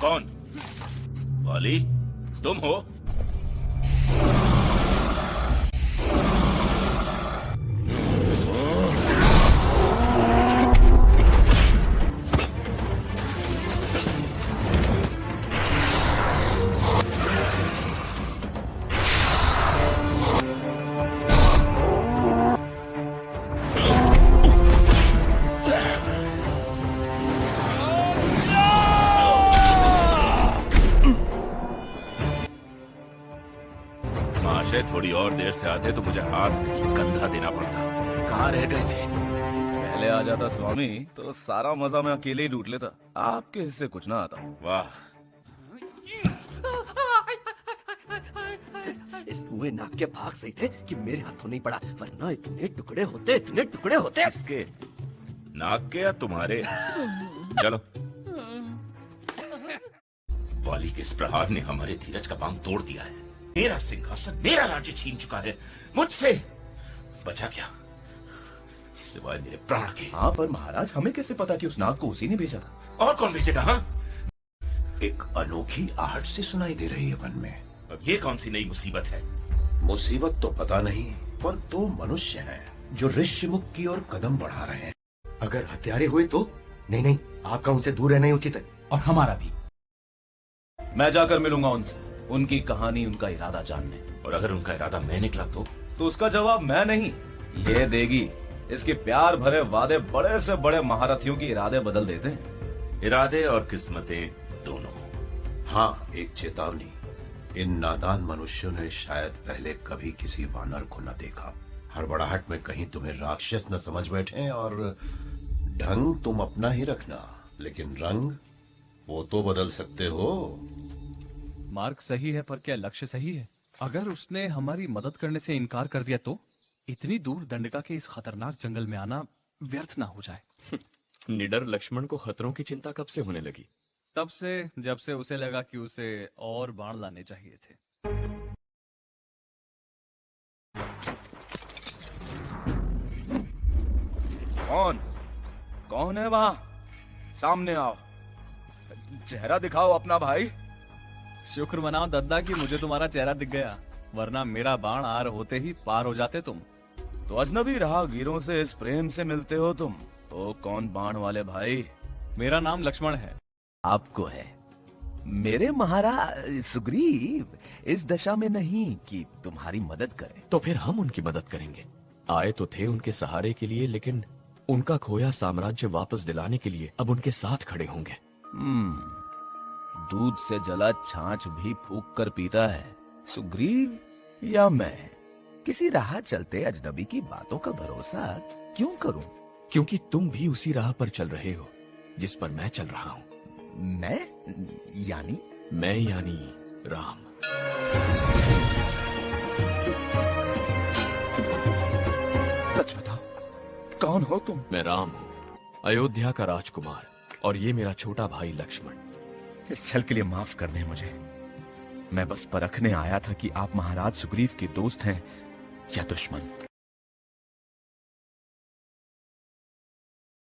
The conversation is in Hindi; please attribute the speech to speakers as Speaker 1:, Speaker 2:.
Speaker 1: कौन? वाली, तुम हो? थोड़ी और देर से आते तो मुझे हाथ कंधा देना पड़ता। कहाँ रह गए थे?
Speaker 2: पहले आ जाता स्वामी तो सारा मजा मैं अकेले ही लूट लेता, आपके हिस्से कुछ ना आता।
Speaker 1: वाह,
Speaker 3: इस मुँह नाक के भाग सही थे कि मेरे हाथों नहीं पड़ा, वरना इतने टुकड़े होते, इतने टुकड़े होते।
Speaker 1: इसके नाक के या तुम्हारे? चलो। वाली के इस प्रहार ने हमारे धीरज का बांध तोड़ दिया है। मेरा सिंहासन, मेरा राज्य छीन चुका है। मुझसे बचा क्या सिवाय मेरे प्राण के?
Speaker 2: हाँ, पर महाराज हमें कैसे पता कि उस नाग को उसी ने भेजा था?
Speaker 1: और कौन भेजेगा? हाँ,
Speaker 4: एक अनोखी आहट से सुनाई दे रही है वन में।
Speaker 1: अब ये कौन सी नई मुसीबत है?
Speaker 4: मुसीबत तो पता नहीं, पर दो मनुष्य हैं जो ऋषिमुख की ओर कदम बढ़ा रहे हैं।
Speaker 3: अगर हत्यारे हुए तो? नहीं नहीं, आपका उनसे दूर रहना ही उचित है।
Speaker 5: और हमारा भी।
Speaker 2: मैं जाकर मिलूंगा उनसे, उनकी कहानी, उनका इरादा जानने।
Speaker 1: और अगर उनका इरादा मैं निकला तो
Speaker 2: उसका जवाब मैं नहीं, ये देगी। इसके प्यार भरे वादे बड़े से बड़े महारथियों के इरादे बदल देते हैं।
Speaker 1: इरादे और किस्मतें दोनों।
Speaker 4: हाँ, एक चेतावनी, इन नादान मनुष्यों ने शायद पहले कभी किसी वानर को न देखा। हड़बड़ाहट में कहीं तुम्हें राक्षस न समझ बैठे, और ढंग तुम अपना ही रखना, लेकिन रंग वो तो बदल सकते हो।
Speaker 5: मार्ग सही है, पर क्या लक्ष्य सही है? अगर उसने हमारी मदद करने से इनकार कर दिया तो? इतनी दूर दंडका के इस खतरनाक जंगल में आना व्यर्थ ना हो जाए।
Speaker 6: निडर लक्ष्मण को खतरों की चिंता कब से होने लगी?
Speaker 5: तब से जब से उसे लगा कि उसे और बाण लाने चाहिए थे।
Speaker 2: कौन है वहाँ? सामने आओ, चेहरा दिखाओ अपना भाई।
Speaker 5: शुक्र मनाओ दद्दा कि मुझे तुम्हारा चेहरा दिख गया, वरना मेरा बाण आर होते ही पार हो जाते तुम।
Speaker 2: तो अजनबी राहगीरों से इस प्रेम से मिलते हो तुम? ओ कौन बाण वाले भाई?
Speaker 5: मेरा नाम लक्ष्मण है।
Speaker 7: आपको है? मेरे महाराज सुग्रीव इस दशा में नहीं कि तुम्हारी मदद करें।
Speaker 6: तो फिर हम उनकी मदद करेंगे। आए तो थे उनके सहारे के लिए, लेकिन उनका खोया साम्राज्य वापस दिलाने के लिए अब उनके साथ खड़े होंगे।
Speaker 7: दूध से जला छाछ भी फूंक कर पीता है। सुग्रीव या मैं किसी राह चलते अजनबी की बातों का भरोसा क्यों करूं?
Speaker 6: क्योंकि तुम भी उसी राह पर चल रहे हो जिस पर मैं चल रहा हूँ।
Speaker 7: मैं यानी
Speaker 6: राम।
Speaker 2: सच बताओ, कौन हो तुम?
Speaker 6: मैं राम हूँ, अयोध्या का राजकुमार, और ये मेरा छोटा भाई लक्ष्मण।
Speaker 7: इस छल के लिए माफ कर दें मुझे। मैं बस परखने आया था कि आप महाराज सुग्रीव के दोस्त हैं या दुश्मन।